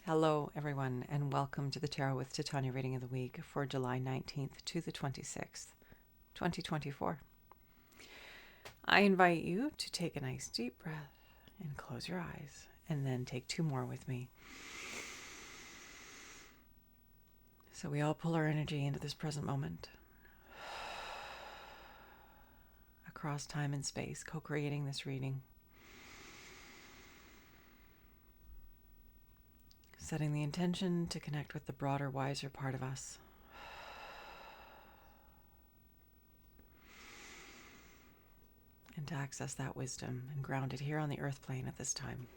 Hello, everyone, and welcome to the Tarot with Titania reading of the week for July 19th to the 26th, 2024. I invite you to take a nice deep breath and close your eyes, and then take two more with me. So we all pull our energy into this present moment, across time and space, co-creating this reading. Setting the intention to connect with the broader, wiser part of us. And to access that wisdom and ground it here on the earth plane at this time.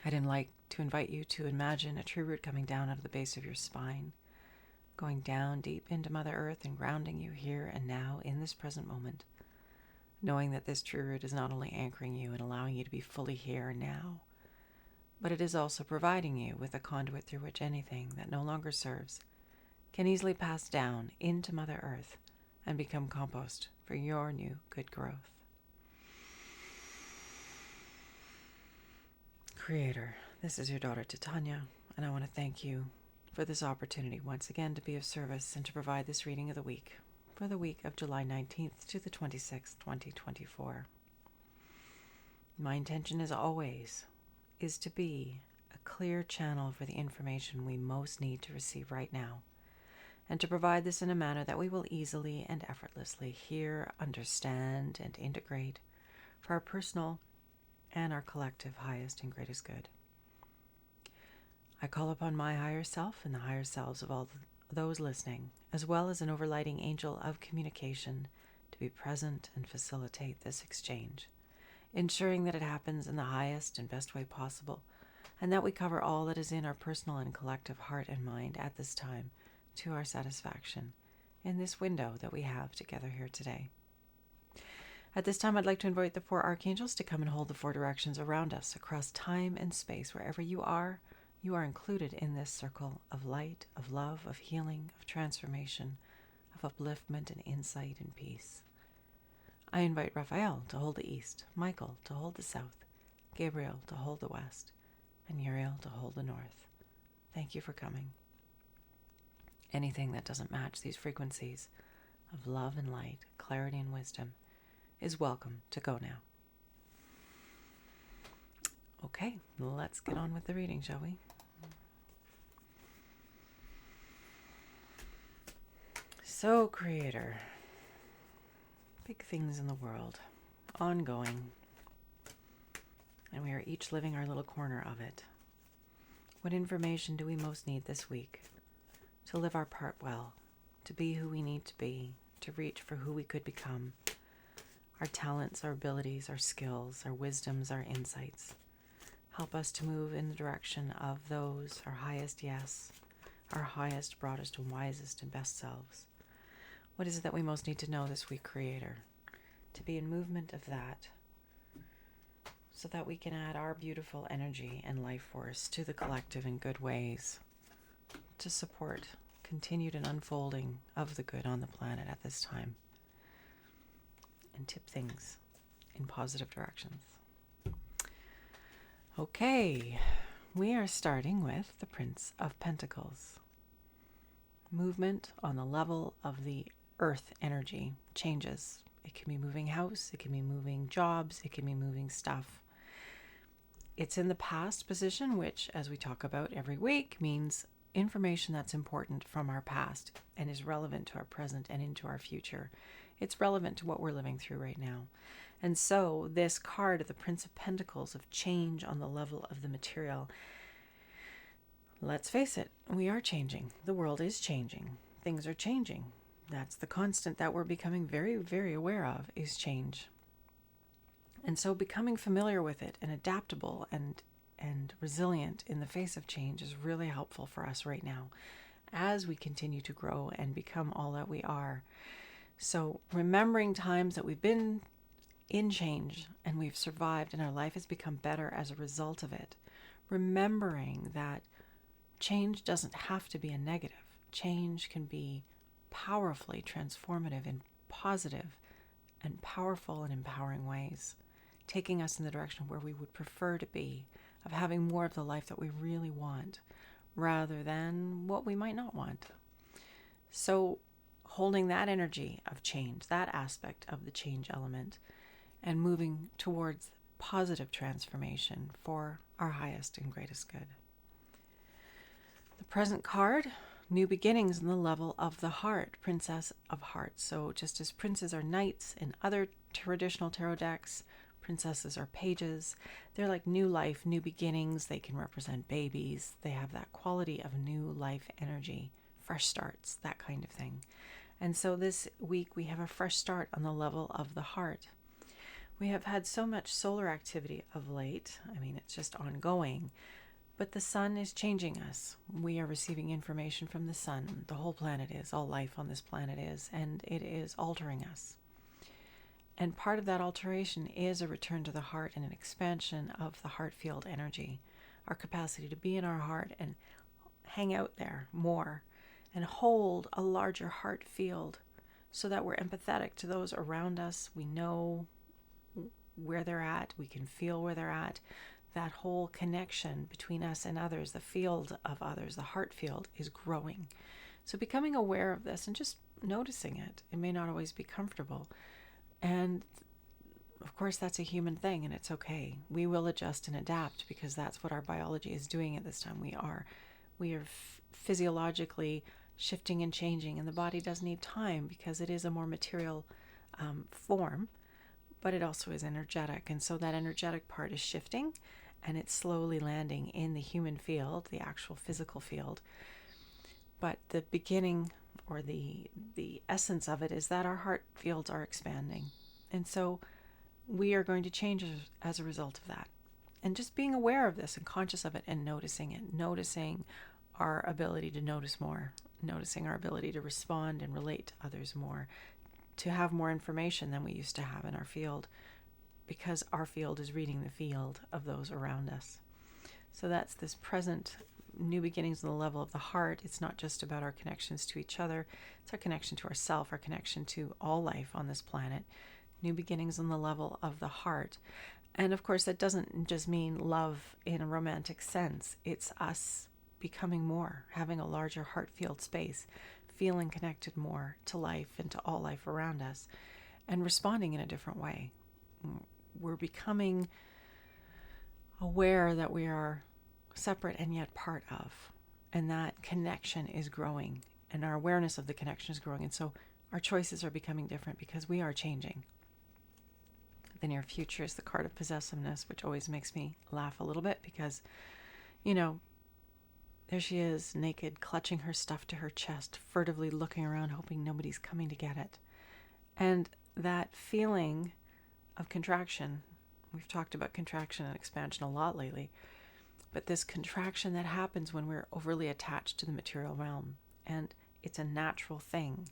I'd like to invite you to imagine a tree root coming down out of the base of your spine, going down deep into Mother Earth and grounding you here and now in this present moment, knowing that this tree root is not only anchoring you and allowing you to be fully here and now, but it is also providing you with a conduit through which anything that no longer serves can easily pass down into Mother Earth and become compost for your new good growth. Creator, this is your daughter Titania, and I want to thank you for this opportunity once again to be of service and to provide this reading of the week for the week of July 19th to the 26th, 2024. My intention, as always, is to be a clear channel for the information we most need to receive right now, and to provide this in a manner that we will easily and effortlessly hear, understand, and integrate for our personal and our collective highest and greatest good. I call upon my higher self and the higher selves of all those listening, as well as an overlighting angel of communication, to be present and facilitate this exchange, ensuring that it happens in the highest and best way possible, and that we cover all that is in our personal and collective heart and mind at this time to our satisfaction in this window that we have together here today. At this time, I'd like to invite the four archangels to come and hold the four directions around us across time and space. Wherever you are included in this circle of light, of love, of healing, of transformation, of upliftment and insight and peace. I invite Raphael to hold the east, Michael to hold the south, Gabriel to hold the west, and Uriel to hold the north. Thank you for coming. Anything that doesn't match these frequencies of love and light, clarity and wisdom is welcome to go now. Okay, let's get on with the reading, shall we? So, Creator, big things in the world, ongoing, and we are each living our little corner of it. What information do we most need this week to live our part well, to be who we need to be, to reach for who we could become? Our talents, our abilities, our skills, our wisdoms, our insights. Help us to move in the direction of those, our highest yes, our highest, broadest, and wisest and best selves. What is it that we most need to know this week, Creator? To be in movement of that, so that we can add our beautiful energy and life force to the collective in good ways, to support continued and unfolding of the good on the planet at this time, and tip things in positive directions. Okay, we are starting with the Prince of Pentacles. Movement on the level of the earth energy changes. It can be moving house, it can be moving jobs, it can be moving stuff. It's in the past position, which, as we talk about every week, means information that's important from our past and is relevant to our present and into our future. It's relevant to what we're living through right now. And so this card of the Prince of Pentacles, of change on the level of the material, let's face it, we are changing. The world is changing. Things are changing. That's the constant that we're becoming very, very aware of, is change. And so becoming familiar with it and adaptable and resilient in the face of change is really helpful for us right now as we continue to grow and become all that we are. So remembering times that we've been in change and we've survived and our life has become better as a result of it. Remembering that change doesn't have to be a negative. Change can be powerfully transformative in positive and powerful and empowering ways, taking us in the direction where we would prefer to be of having more of the life that we really want rather than what we might not want. So holding that energy of change, that aspect of the change element, and moving towards positive transformation for our highest and greatest good. The present card, new beginnings in the level of the heart, Princess of Hearts. So just as princes are knights in other traditional tarot decks, princesses are pages. They're like new life, new beginnings. They can represent babies. They have that quality of new life energy, fresh starts, that kind of thing. And so this week we have a fresh start on the level of the heart. We have had so much solar activity of late. I mean, it's just ongoing. But the sun is changing us. We are receiving information from the sun. The whole planet is, all life on this planet is, and it is altering us. And part of that alteration is a return to the heart and an expansion of the heart field energy, our capacity to be in our heart and hang out there more and hold a larger heart field so that we're empathetic to those around us. We know where they're at. We can feel where they're at. That whole connection between us and others, the field of others, the heart field is growing. So becoming aware of this and just noticing it. It may not always be comfortable. And of course, that's a human thing and it's okay. We will adjust and adapt because that's what our biology is doing at this time. We are physiologically shifting and changing, and the body does need time because it is a more material form, but it also is energetic. And so that energetic part is shifting and it's slowly landing in the human field, the actual physical field. But the beginning or the essence of it is that our heart fields are expanding. And so we are going to change as a result of that. And just being aware of this and conscious of it and noticing it, noticing our ability to notice more, noticing our ability to respond and relate to others more, to have more information than we used to have in our field, because our field is reading the field of those around us. So that's this present new beginnings on the level of the heart. It's not just about our connections to each other. It's our connection to ourselves, our connection to all life on this planet. New beginnings on the level of the heart. And of course, that doesn't just mean love in a romantic sense. It's us becoming more, having a larger heart field space, feeling connected more to life and to all life around us, and responding in a different way. We're becoming aware that we are separate and yet part of, and that connection is growing, and our awareness of the connection is growing, and so our choices are becoming different because we are changing. The near future is the card of possessiveness, which always makes me laugh a little bit because, there she is, naked, clutching her stuff to her chest, furtively looking around, hoping nobody's coming to get it. And that feeling of contraction, we've talked about contraction and expansion a lot lately, but this contraction that happens when we're overly attached to the material realm, and it's a natural thing.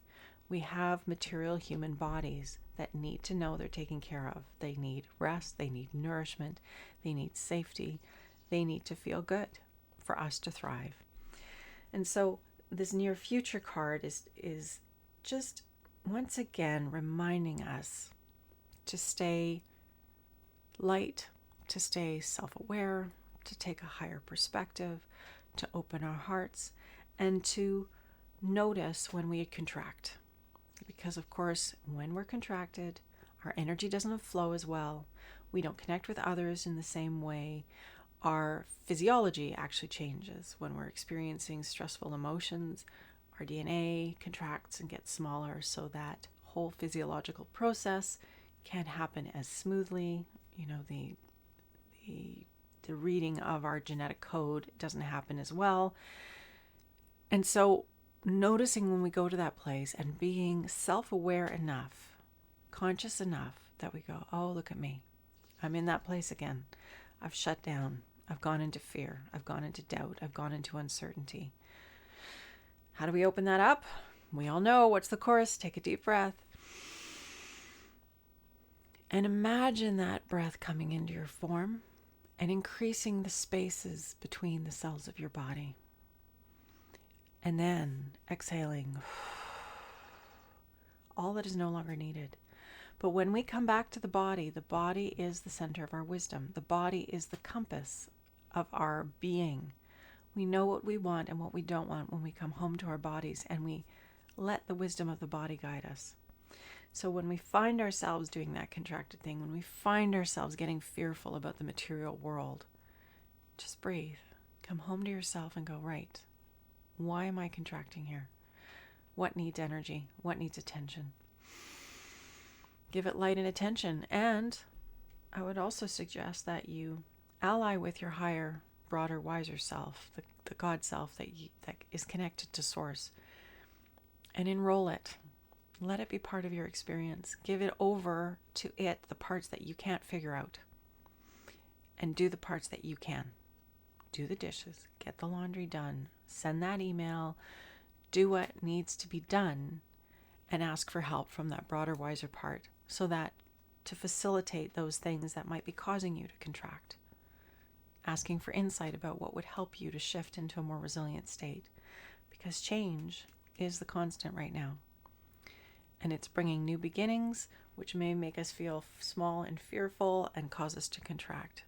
We have material human bodies that need to know they're taken care of. They need rest, they need nourishment, they need safety, they need to feel good for us to thrive. And so this near future card is just once again reminding us to stay light, to stay self-aware, to take a higher perspective, to open our hearts, and to notice when we contract. Because of course, when we're contracted, our energy doesn't flow as well. We don't connect with others in the same way. Our physiology actually changes when we're experiencing stressful emotions. Our DNA contracts and gets smaller, so that whole physiological process can't happen as smoothly. The reading of our genetic code doesn't happen as well. And so noticing when we go to that place and being self-aware enough, conscious enough that we go, oh, look at me. I'm in that place again. I've shut down. I've gone into fear. I've gone into doubt. I've gone into uncertainty. How do we open that up? We all know what's the chorus. Take a deep breath. And imagine that breath coming into your form and increasing the spaces between the cells of your body. And then exhaling all that is no longer needed. But when we come back to the body is the center of our wisdom. The body is the compass of our being. We know what we want and what we don't want when we come home to our bodies, and we let the wisdom of the body guide us. So when we find ourselves doing that contracted thing, when we find ourselves getting fearful about the material world, just breathe. Come home to yourself and go, right, why am I contracting here? What needs energy? What needs attention? Give it light and attention. And I would also suggest that you ally with your higher, broader, wiser self, the God self that is connected to Source, and enroll it. Let it be part of your experience. Give it over to it, the parts that you can't figure out, and do the parts that you can. Do the dishes, get the laundry done, send that email, do what needs to be done, and ask for help from that broader, wiser part, so that to facilitate those things that might be causing you to contract. Asking for insight about what would help you to shift into a more resilient state, because change is the constant right now. And it's bringing new beginnings, which may make us feel small and fearful and cause us to contract.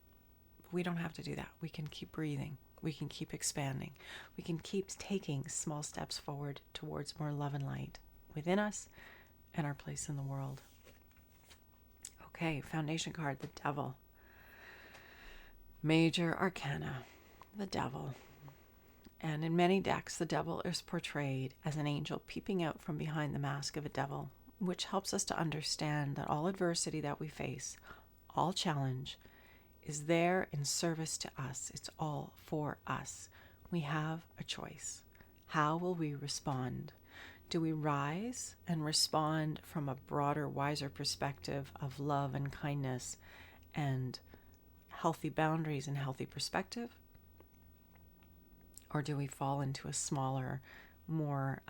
But we don't have to do that. We can keep breathing. We can keep expanding. We can keep taking small steps forward towards more love and light within us and our place in the world. Okay, foundation card, the Devil. Major Arcana, the Devil. And in many decks, the Devil is portrayed as an angel peeping out from behind the mask of a devil, which helps us to understand that all adversity that we face, all challenge, is there in service to us. It's all for us. We have a choice. How will we respond? Do we rise and respond from a broader, wiser perspective of love and kindness and healthy boundaries and healthy perspective? Or do we fall into a smaller, more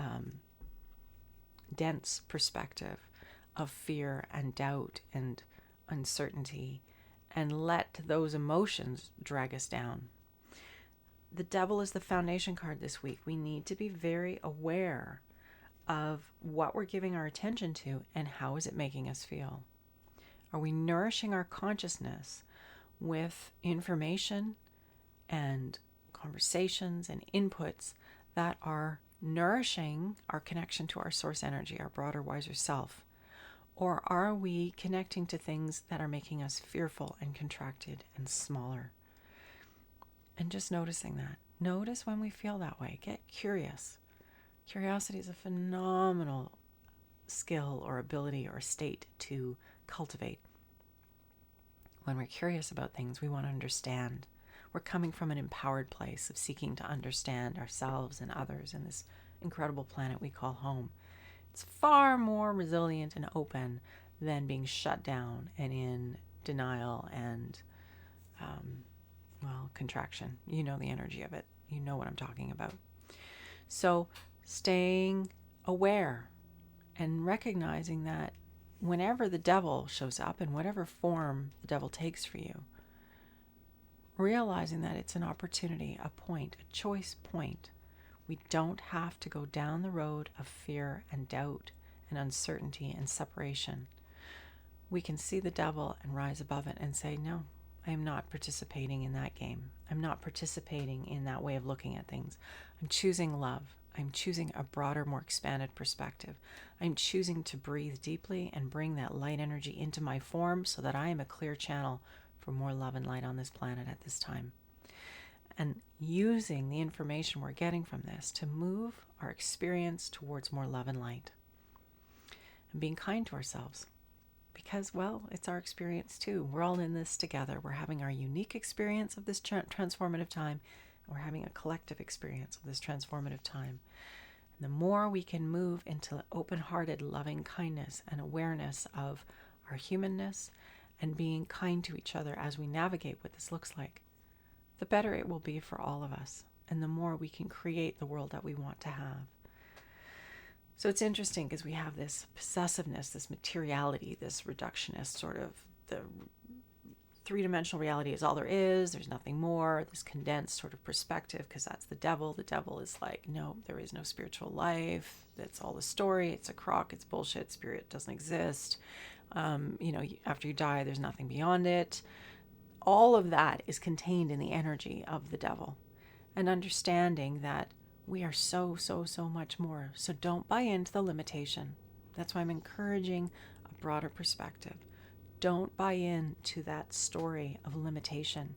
dense perspective of fear and doubt and uncertainty, and let those emotions drag us down? The Devil is the foundation card this week. We need to be very aware of what we're giving our attention to and how is it making us feel. Are we nourishing our consciousness with information and conversations and inputs that are nourishing our connection to our source energy, our broader, wiser self? Or are we connecting to things that are making us fearful and contracted and smaller? And just noticing that. Notice when we feel that way. Get curious. Curiosity is a phenomenal skill or ability or state to cultivate. When we're curious about things, we want to understand. We're coming from an empowered place of seeking to understand ourselves and others in this incredible planet we call home. It's far more resilient and open than being shut down and in denial and, contraction. You know the energy of it. You know what I'm talking about. So staying aware and recognizing that whenever the devil shows up, in whatever form the devil takes for you, realizing that it's an opportunity, a point, a choice point. We don't have to go down the road of fear and doubt and uncertainty and separation. We can see the devil and rise above it and say, no, I am not participating in that game. I'm not participating in that way of looking at things. I'm choosing love. I'm choosing a broader, more expanded perspective. I'm choosing to breathe deeply and bring that light energy into my form so that I am a clear channel for more love and light on this planet at this time. And using the information we're getting from this to move our experience towards more love and light. And being kind to ourselves. Because, it's our experience too. We're all in this together. We're having our unique experience of this transformative time. And we're having a collective experience of this transformative time. And the more we can move into open-hearted, loving kindness and awareness of our humanness and being kind to each other as we navigate what this looks like, the better it will be for all of us. And the more we can create the world that we want to have. So it's interesting because we have this possessiveness, this materiality, this reductionist sort of, the three-dimensional reality is all there is, there's nothing more, this condensed sort of perspective, because that's the devil. The devil is like, no, there is no spiritual life, that's all the story, it's a crock, it's bullshit, spirit doesn't exist. After you die, there's nothing beyond it. all of that is contained in the energy of the devil. And understanding that we are so, so, so much more. So don't buy into the limitation. That's why I'm encouraging a broader perspective. Don't buy into that story of limitation,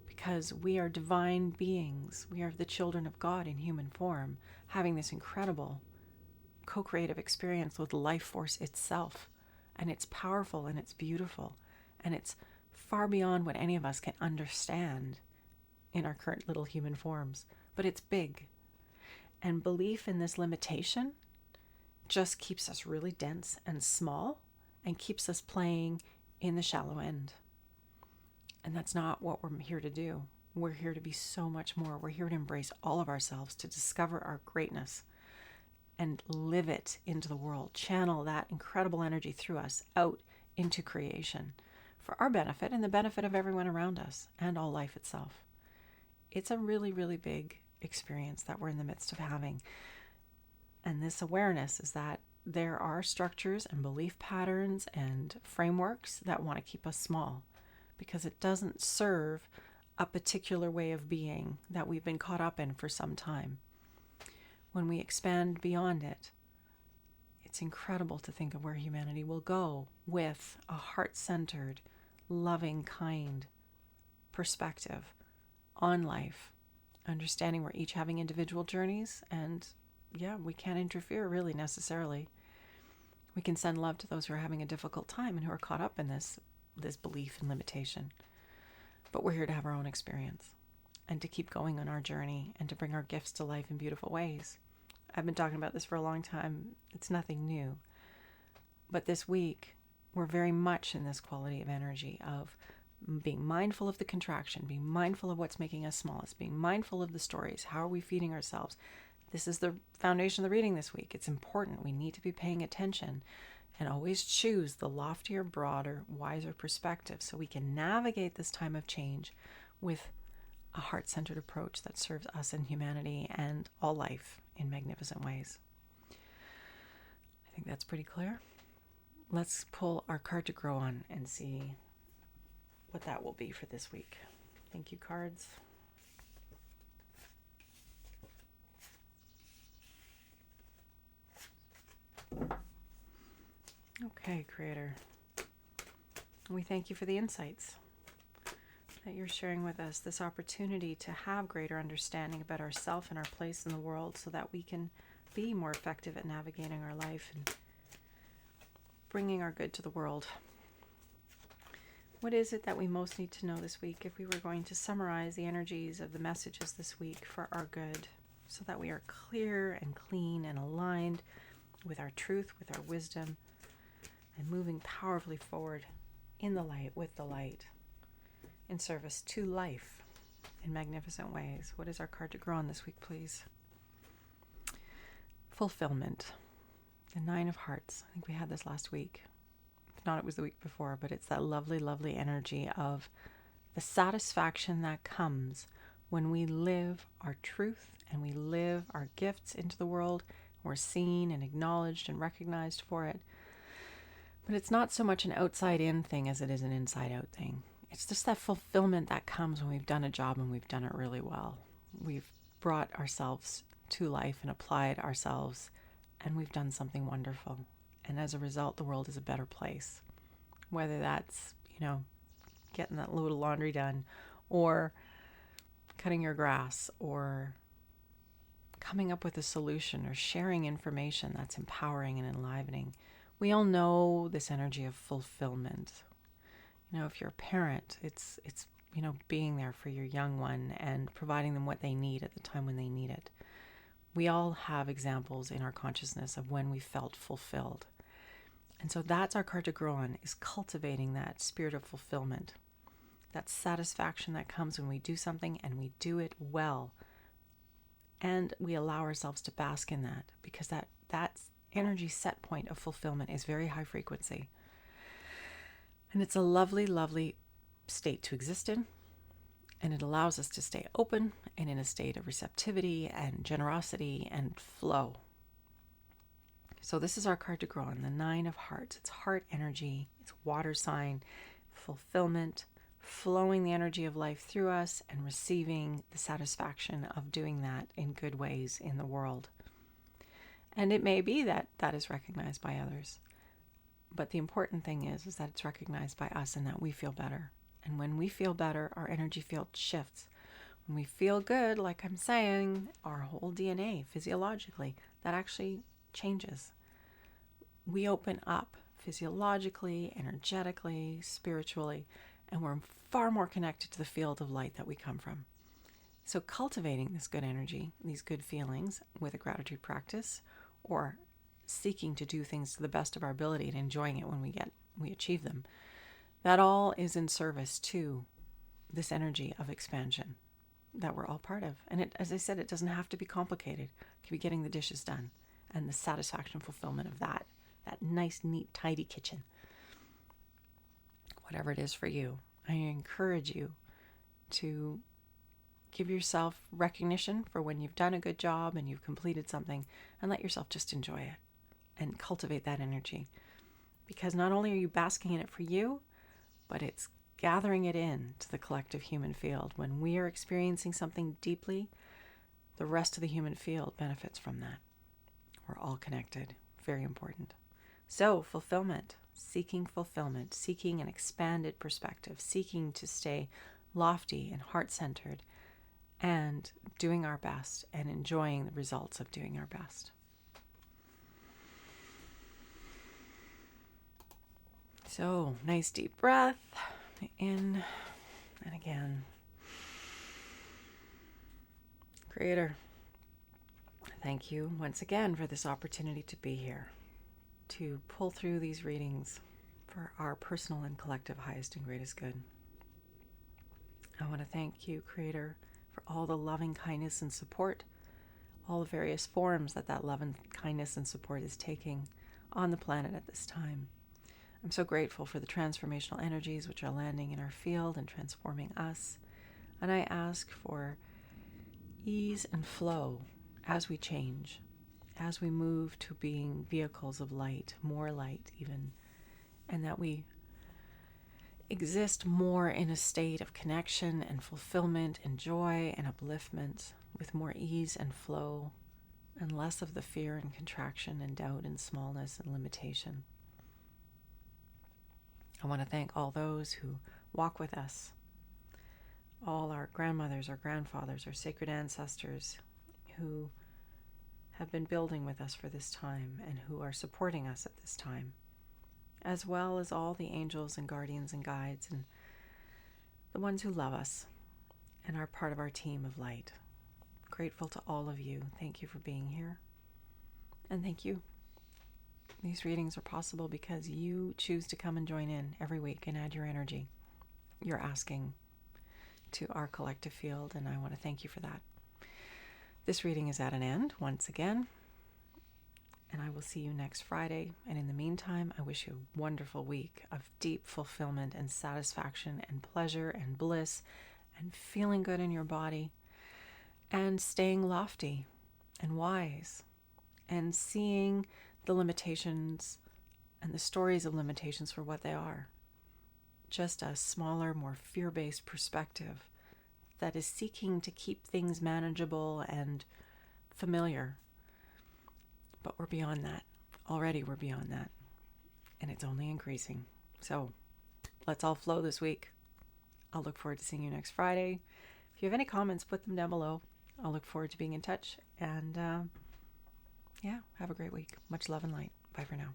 because we are divine beings. We are the children of God in human form, having this incredible co-creative experience with life force itself. And it's powerful and it's beautiful. And it's far beyond what any of us can understand in our current little human forms. But it's big. And belief in this limitation just keeps us really dense and small and keeps us playing in the shallow end. And that's not what we're here to do. We're here to be so much more. We're here to embrace all of ourselves, to discover our greatness and live it into the world. Channel that incredible energy through us out into creation for our benefit and the benefit of everyone around us and all life itself. It's a really, really big experience that we're in the midst of having. And this awareness is that there are structures and belief patterns and frameworks that want to keep us small, because it doesn't serve a particular way of being that we've been caught up in for some time. When we expand beyond it, it's incredible to think of where humanity will go with a heart-centered, loving, kind perspective on life, understanding we're each having individual journeys, and we can't interfere really necessarily. We can send love to those who are having a difficult time and who are caught up in this belief and limitation. But we're here to have our own experience and to keep going on our journey and to bring our gifts to life in beautiful ways. I've been talking about this for a long time. It's nothing new. But this week, we're very much in this quality of energy of being mindful of the contraction, being mindful of what's making us smallest, being mindful of the stories. How are we feeding ourselves? This is the foundation of the reading this week. It's important. We need to be paying attention and always choose the loftier, broader, wiser perspective so we can navigate this time of change with a heart-centered approach that serves us and humanity and all life in magnificent ways. I think that's pretty clear. Let's pull our card to grow on and see what that will be for this week. Thank you, cards. Okay, Creator. We thank you for the insights that you're sharing with us, this opportunity to have greater understanding about ourselves and our place in the world so that we can be more effective at navigating our life and bringing our good to the world. What is it that we most need to know this week if we were going to summarize the energies of the messages this week for our good, so that we are clear and clean and aligned with our truth, with our wisdom, and moving powerfully forward in the light, with the light, in service to life in magnificent ways? What is our card to grow on this week, please? Fulfillment. The 9 of Hearts. I think we had this last week. If not, it was the week before, but it's that lovely, lovely energy of the satisfaction that comes when we live our truth and we live our gifts into the world. We're seen and acknowledged and recognized for it. But it's not so much an outside-in thing as it is an inside-out thing. It's just that fulfillment that comes when we've done a job and we've done it really well. We've brought ourselves to life and applied ourselves, and we've done something wonderful. And as a result, the world is a better place. Whether that's, getting that load of laundry done, or cutting your grass, or coming up with a solution, or sharing information that's empowering and enlivening. We all know this energy of fulfillment. If you're a parent, it's being there for your young one and providing them what they need at the time when they need it. We all have examples in our consciousness of when we felt fulfilled. And so that's our card to grow on, is cultivating that spirit of fulfillment, that satisfaction that comes when we do something and we do it well. And we allow ourselves to bask in that, because that energy set point of fulfillment is very high frequency. And it's a lovely, lovely state to exist in. And it allows us to stay open and in a state of receptivity and generosity and flow. So this is our card to grow on, the 9 of Hearts. It's heart energy, it's water sign, fulfillment, flowing the energy of life through us and receiving the satisfaction of doing that in good ways in the world. And it may be that that is recognized by others. But the important thing is that it's recognized by us and that we feel better. And when we feel better, our energy field shifts. When we feel good, like I'm saying, our whole DNA physiologically, that actually changes. We open up physiologically, energetically, spiritually, and we're far more connected to the field of light that we come from. So cultivating this good energy, these good feelings with a gratitude practice, or seeking to do things to the best of our ability and enjoying it when we achieve them, that all is in service to this energy of expansion that we're all part of. And it, as I said, it doesn't have to be complicated. It can be getting the dishes done and the satisfaction, fulfillment of that nice, neat, tidy kitchen. Whatever it is for you, I encourage you to give yourself recognition for when you've done a good job and you've completed something, and let yourself just enjoy it and cultivate that energy. Because not only are you basking in it for you, but it's gathering it in to the collective human field. When we are experiencing something deeply, the rest of the human field benefits from that. We're all connected. Very important. So, fulfillment, seeking an expanded perspective, seeking to stay lofty and heart-centered, and doing our best and enjoying the results of doing our best. So, nice deep breath in and again. Creator, thank you once again for this opportunity to be here, to pull through these readings for our personal and collective highest and greatest good. I want to thank you, Creator, for all the loving kindness and support, all the various forms that love and kindness and support is taking on the planet at this time. I'm so grateful for the transformational energies which are landing in our field and transforming us. And I ask for ease and flow as we change, as we move to being vehicles of light, more light even, and that we exist more in a state of connection and fulfillment and joy and upliftment, with more ease and flow and less of the fear and contraction and doubt and smallness and limitation. I want to thank all those who walk with us, all our grandmothers, our grandfathers, our sacred ancestors who have been building with us for this time and who are supporting us at this time, as well as all the angels and guardians and guides and the ones who love us and are part of our team of light. Grateful to all of you. Thank you for being here. And thank you. These readings are possible because you choose to come and join in every week and add your energy. You're asking to our collective field, and I want to thank you for that. This reading is at an end once again, and I will see you next Friday. And in the meantime, I wish you a wonderful week of deep fulfillment and satisfaction and pleasure and bliss and feeling good in your body and staying lofty and wise and seeing the limitations and the stories of limitations for what they are. Just a smaller, more fear-based perspective that is seeking to keep things manageable and familiar. But we're beyond that. Already we're beyond that. And it's only increasing. So let's all flow this week. I'll look forward to seeing you next Friday. If you have any comments, put them down below. I'll look forward to being in touch. And have a great week. Much love and light. Bye for now.